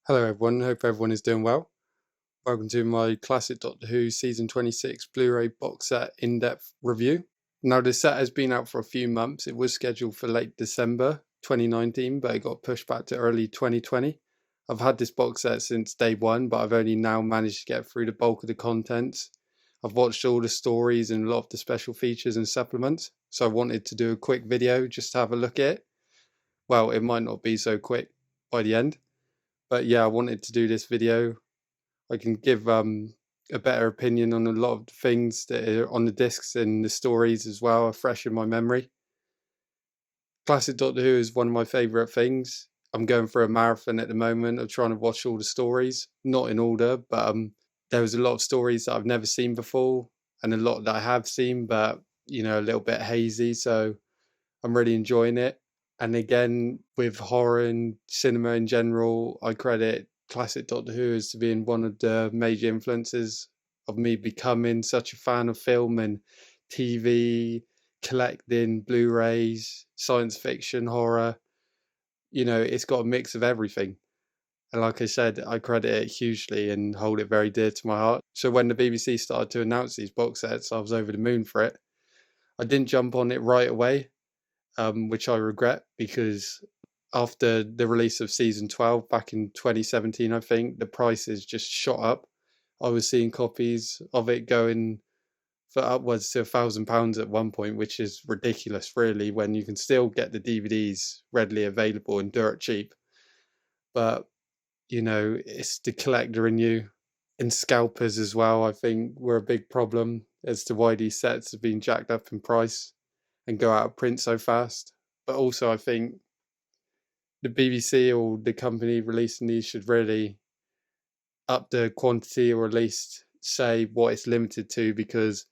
Hello everyone, hope everyone is doing well. Welcome to my classic Doctor Who Season 26 Blu-ray box set in-depth review. Now this set has been out for a few months. It was scheduled for late December 2019, but it got pushed back to early 2020. I've had this box set since day one, but I've only now managed to get through the bulk of the contents. I've watched all the stories and a lot of the special features and supplements, so I wanted to do a quick video just to have a look at it. Well, it might not be so quick by the end. But yeah, I wanted to do this video. I can give a better opinion on a lot of the things that are on the discs and the stories as well, are fresh in my memory. Classic Doctor Who is one of my favourite things. I'm going for a marathon at the moment of trying to watch all the stories, not in order, but there was a lot of stories that I've never seen before and a lot that I have seen, but a little bit hazy. So I'm really enjoying it. And again, with horror and cinema in general, I credit classic Doctor Who as to being one of the major influences of me becoming such a fan of film and TV, collecting Blu-rays, science fiction, horror. It's got a mix of everything. And like I said, I credit it hugely and hold it very dear to my heart. So when the BBC started to announce these box sets, I was over the moon for it. I didn't jump on it right away. Which I regret, because after the release of season 12 back in 2017, I think the prices just shot up. I was seeing copies of it going for upwards to £1,000 at one point, which is ridiculous, really, when you can still get the DVDs readily available and dirt cheap. But it's the collector in you, and scalpers as well. I think were a big problem as to why these sets have been jacked up in price and go out of print so fast. But also I think the BBC or the company releasing these should really up the quantity, or at least say what it's limited to, because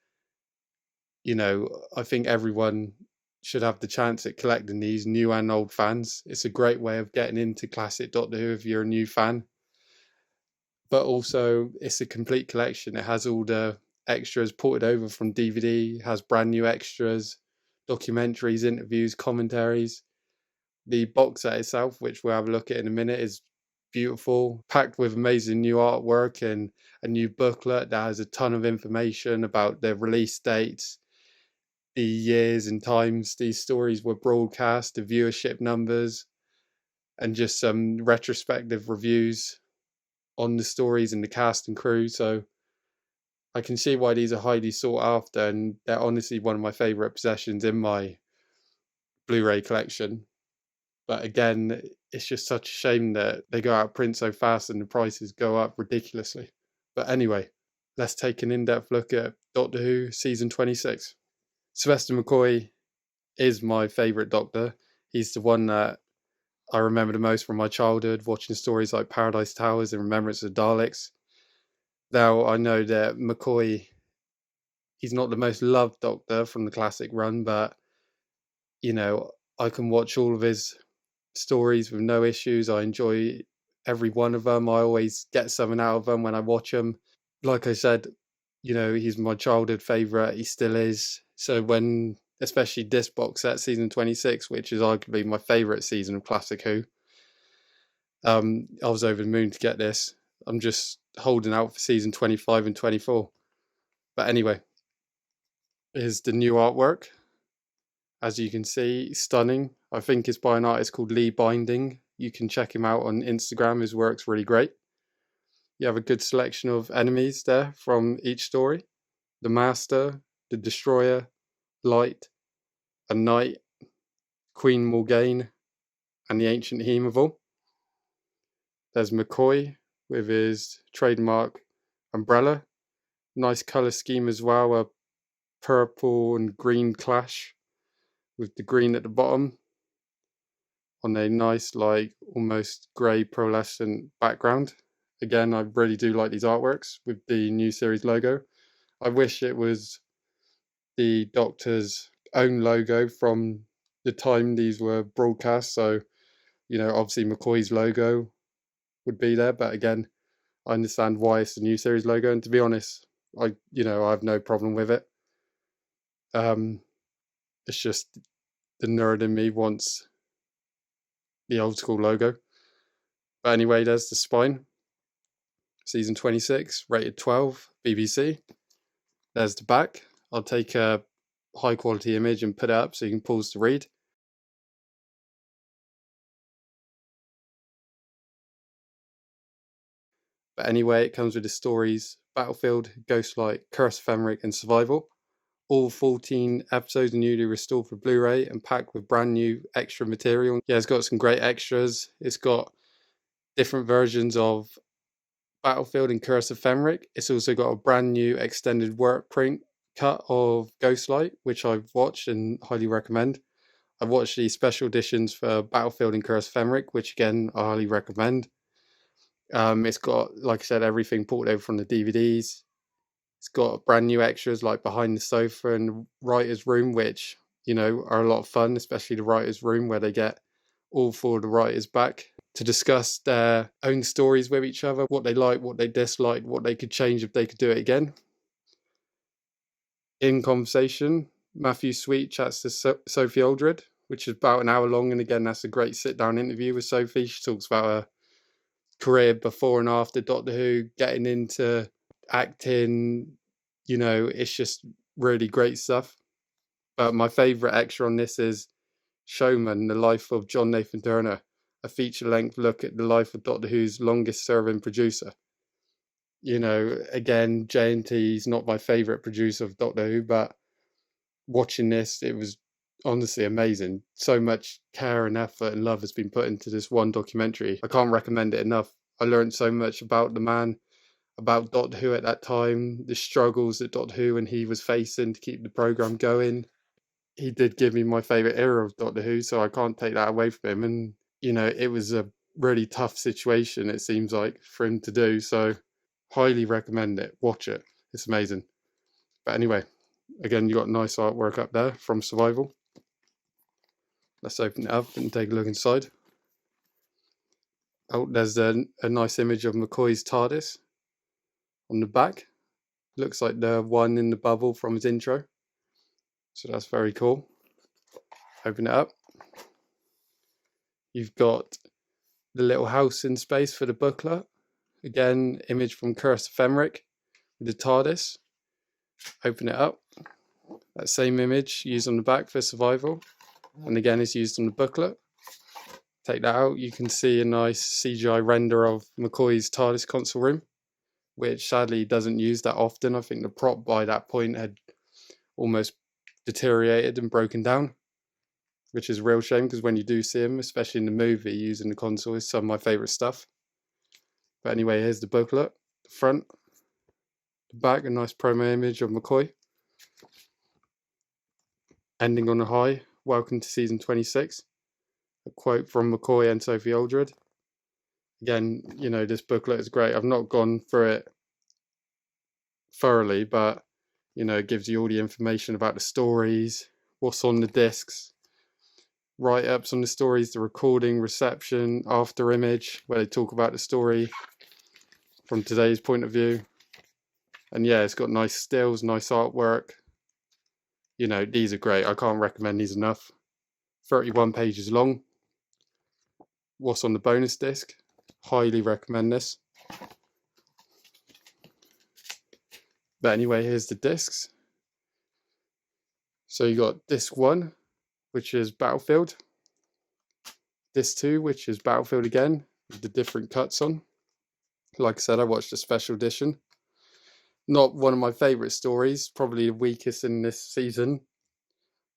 I think everyone should have the chance at collecting these, new and old fans. It's a great way of getting into classic Doctor Who if you're a new fan. But also it's a complete collection. It has all the extras ported over from DVD, has brand new extras, documentaries, interviews, commentaries. The box set itself, which we'll have a look at in a minute, is beautiful, packed with amazing new artwork and a new booklet that has a ton of information about the release dates, the years and times these stories were broadcast, the viewership numbers, and just some retrospective reviews on the stories and the cast and crew. So I can see why these are highly sought after, and they're honestly one of my favourite possessions in my Blu-ray collection. But again, it's just such a shame that they go out of print so fast and the prices go up ridiculously. But anyway, let's take an in-depth look at Doctor Who Season 26. Sylvester McCoy is my favourite Doctor. He's the one that I remember the most from my childhood, watching stories like Paradise Towers and Remembrance of Daleks. Now, I know that McCoy, he's not the most loved Doctor from the classic run, but, I can watch all of his stories with no issues. I enjoy every one of them. I always get something out of them when I watch them. Like I said, he's my childhood favourite. He still is. So when, especially this box set, season 26, which is arguably my favourite season of Classic Who, I was over the moon to get this. I'm just holding out for season 25 and 24. But anyway, here's the new artwork. As you can see, stunning. I think it's by an artist called Lee Binding. You can check him out on Instagram. His work's really great. You have a good selection of enemies there from each story. The Master, the Destroyer, Light, a Knight, Queen Morgane, and the Ancient Hemoval. There's McCoy with his trademark umbrella. Nice colour scheme as well, a purple and green clash with the green at the bottom on a nice, like, almost grey pearlescent background. Again, I really do like these artworks with the new series logo. I wish it was the Doctor's own logo from the time these were broadcast. So, obviously McCoy's logo would be there. But again, I understand why it's the new series logo. And to be honest, I have no problem with it. It's just the nerd in me wants the old school logo. But anyway, there's the spine. Season 26, rated 12, BBC. There's the back. I'll take a high quality image and put it up so you can pause to read. But anyway, it comes with the stories Battlefield, Ghostlight, Curse of Fenric, and Survival. All 14 episodes are newly restored for Blu-ray and packed with brand new extra material. Yeah, it's got some great extras. It's got different versions of Battlefield and Curse of Fenric. It's also got a brand new extended work print cut of Ghostlight, which I've watched and highly recommend. I've watched the special editions for Battlefield and Curse of Fenric, which again I highly recommend. It's got, like I said, everything ported over from the DVDs. It's got brand new extras like Behind the Sofa and the Writer's Room, which, you know, are a lot of fun, especially the Writer's Room, where they get all four of the writers back to discuss their own stories with each other, what they like, what they dislike, what they could change if they could do it again. In conversation, Matthew Sweet chats to Sophie Aldridge, which is about an hour long, and again, that's a great sit-down interview with Sophie. She talks about her career before and after Doctor Who, getting into acting, you know, it's just really great stuff. But my favourite extra on this is Showman, the life of John Nathan Turner, a feature-length look at the life of Doctor Who's longest-serving producer. You know, again, J&T is not my favourite producer of Doctor Who, but watching this, it was honestly amazing. So much care and effort and love has been put into this one documentary. I can't recommend it enough. I learned so much about the man, about Doctor Who at that time, the struggles that Doctor Who and he was facing to keep the programme going. He did give me my favourite era of Doctor Who, so I can't take that away from him. And, you know, it was a really tough situation, it seems like, for him to do. So, highly recommend it. Watch it. It's amazing. But anyway, again, you got nice artwork up there from Survival. Let's open it up and take a look inside. Oh, there's a nice image of McCoy's TARDIS on the back. Looks like the one in the bubble from his intro. So that's very cool. Open it up. You've got the little house in space for the booklet. Again, image from Curse of Fenric with the TARDIS. Open it up. That same image used on the back for Survival. And again, it's used on the booklet. Take that out. You can see a nice CGI render of McCoy's TARDIS console room, which sadly doesn't use that often. I think the prop by that point had almost deteriorated and broken down, which is a real shame because when you do see him, especially in the movie, using the console is some of my favourite stuff. But anyway, here's the booklet, the front, the back, a nice promo image of McCoy. Ending on a high, welcome to season 26. A quote from McCoy and Sophie Aldridge. Again, you know, this booklet is great. I've not gone through it thoroughly, but, you know, it gives you all the information about the stories, what's on the discs, write-ups on the stories, the recording, reception, after image, where they talk about the story from today's point of view. And yeah, it's got nice stills, nice artwork. You know, these are great. I can't recommend these enough. 31 pages long. What's on the bonus disc? Highly recommend this. But anyway, here's the discs. So you got disc 1, which is Battlefield. Disc 2, which is Battlefield again, with the different cuts on. Like I said, I watched a special edition. Not one of my favourite stories, probably the weakest in this season.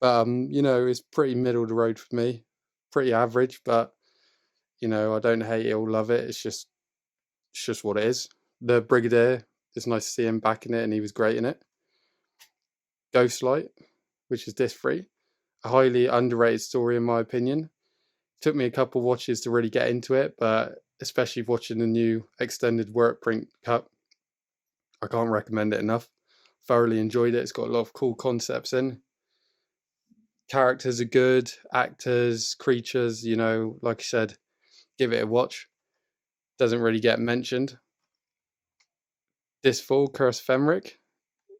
But, you know, it's pretty middle of the road for me. Pretty average, but, you know, I don't hate it or love it. It's just what it is. The Brigadier, it's nice to see him back in it, and he was great in it. Ghostlight, which is disc 3. A highly underrated story in my opinion. Took me a couple watches to really get into it, but especially watching the new extended work print cut, I can't recommend it enough. Thoroughly enjoyed it. It's got a lot of cool concepts in. Characters are good, actors, creatures, you know, like I said, give it a watch. Doesn't really get mentioned. Disc 4, Curse of Fenric.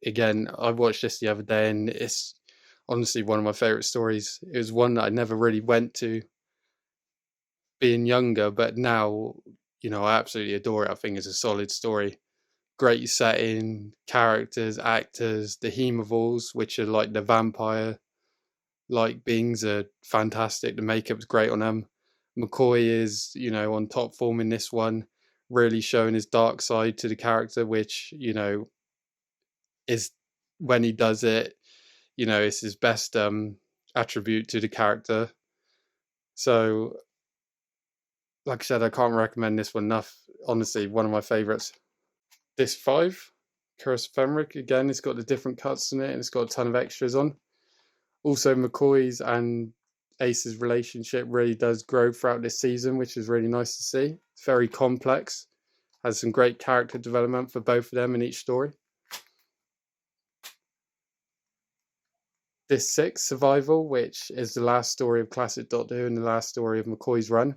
Again, I watched this the other day and it's honestly one of my favourite stories. It was one that I never really went to being younger, but now I absolutely adore it. I think it's a solid story. Great setting, characters, actors, the Hemovals, which are like the vampire like beings, are fantastic. The makeup's great on them. McCoy is, on top form in this one, really showing his dark side to the character, which, is when he does it, it's his best attribute to the character. So, like I said, I can't recommend this one enough. Honestly, one of my favorites. Disc 5, Curse of Fenric, again, it's got the different cuts in it and it's got a ton of extras on. Also, McCoy's and Ace's relationship really does grow throughout this season, which is really nice to see. It's very complex, has some great character development for both of them in each story. Disc 6, Survival, which is the last story of classic Doctor Who and the last story of McCoy's run.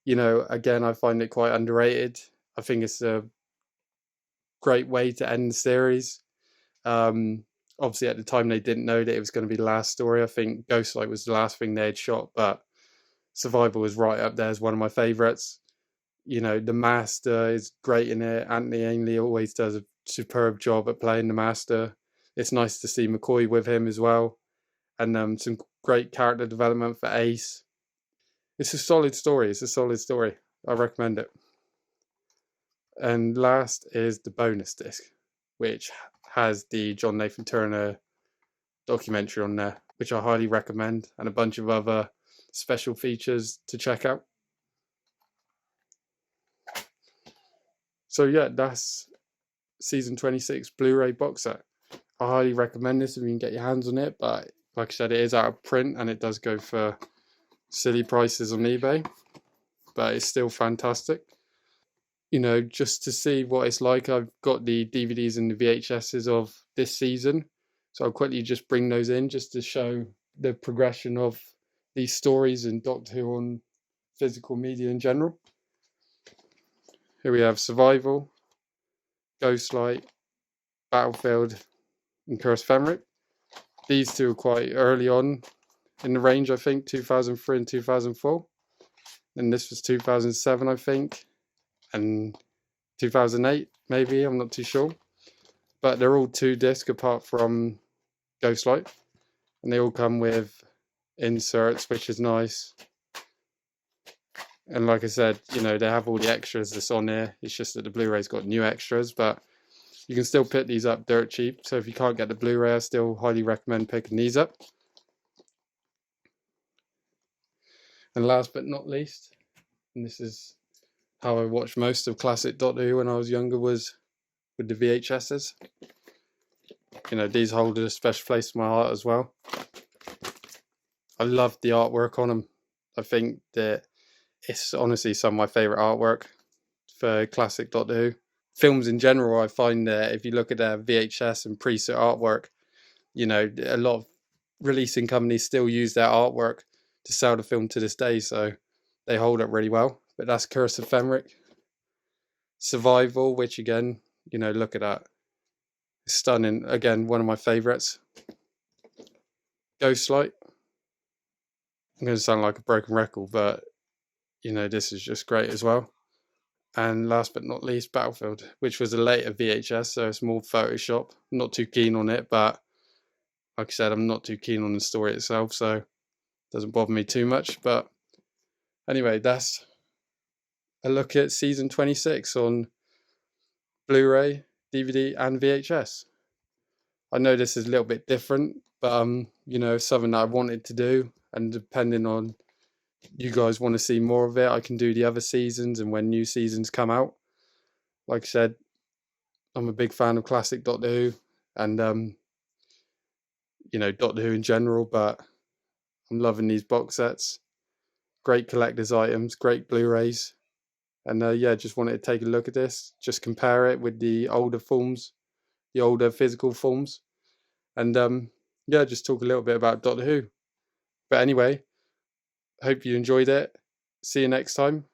Again, I find it quite underrated. I think it's a great way to end the series. Obviously, at the time, they didn't know that it was going to be the last story. I think Ghostlight was the last thing they had shot, but Survival was right up there as one of my favourites. The Master is great in it. Anthony Ainley always does a superb job at playing the Master. It's nice to see McCoy with him as well. And some great character development for Ace. It's a solid story. I recommend it. And last is the bonus disc, which has the John Nathan Turner documentary on there, which I highly recommend, and a bunch of other special features to check out. So yeah, that's season 26 Blu-ray box set. I highly recommend this if you can get your hands on it, but like I said, it is out of print and it does go for silly prices on eBay, but it's still fantastic. Just to see what it's like, I've got the DVDs and the VHSs of this season, so I'll quickly just bring those in just to show the progression of these stories and Doctor Who on physical media in general. Here we have Survival, Ghostlight, Battlefield, and Curse of Fenric. These two are quite early on in the range, I think, 2003 and 2004. And this was 2007, I think, and 2008, maybe, I'm not too sure. But they're all 2-disc apart from Ghostlight. And they all come with inserts, which is nice. And like I said, they have all the extras that's on here. It's just that the Blu-ray's got new extras, but you can still pick these up dirt cheap. So if you can't get the Blu-ray, I still highly recommend picking these up. And last but not least, and this is how I watched most of classic Doctor Who when I was younger, was with the VHSs. These hold a special place in my heart as well. I love the artwork on them. I think that it's honestly some of my favourite artwork for classic Doctor Who. Films in general, I find that if you look at their VHS and preset artwork, a lot of releasing companies still use their artwork to sell the film to this day, so they hold up really well. But that's Curse of Fenric. Survival, which again, look at that. It's stunning. Again, one of my favourites. Ghostlight. I'm going to sound like a broken record, but, this is just great as well. And last but not least, Battlefield, which was a later VHS, so it's more Photoshop. I'm not too keen on it, but like I said, I'm not too keen on the story itself, so it doesn't bother me too much. But anyway, that's a look at season 26 on Blu-ray, DVD, and VHS. I know this is a little bit different, but something that I wanted to do, and depending on you guys want to see more of it, I can do the other seasons and when new seasons come out. Like I said, I'm a big fan of classic Doctor Who and Doctor Who in general, but I'm loving these box sets. Great collector's items, great Blu-rays, and just wanted to take a look at this, just compare it with the older forms, the older physical forms, and just talk a little bit about Doctor Who. But anyway, hope you enjoyed it. See you next time.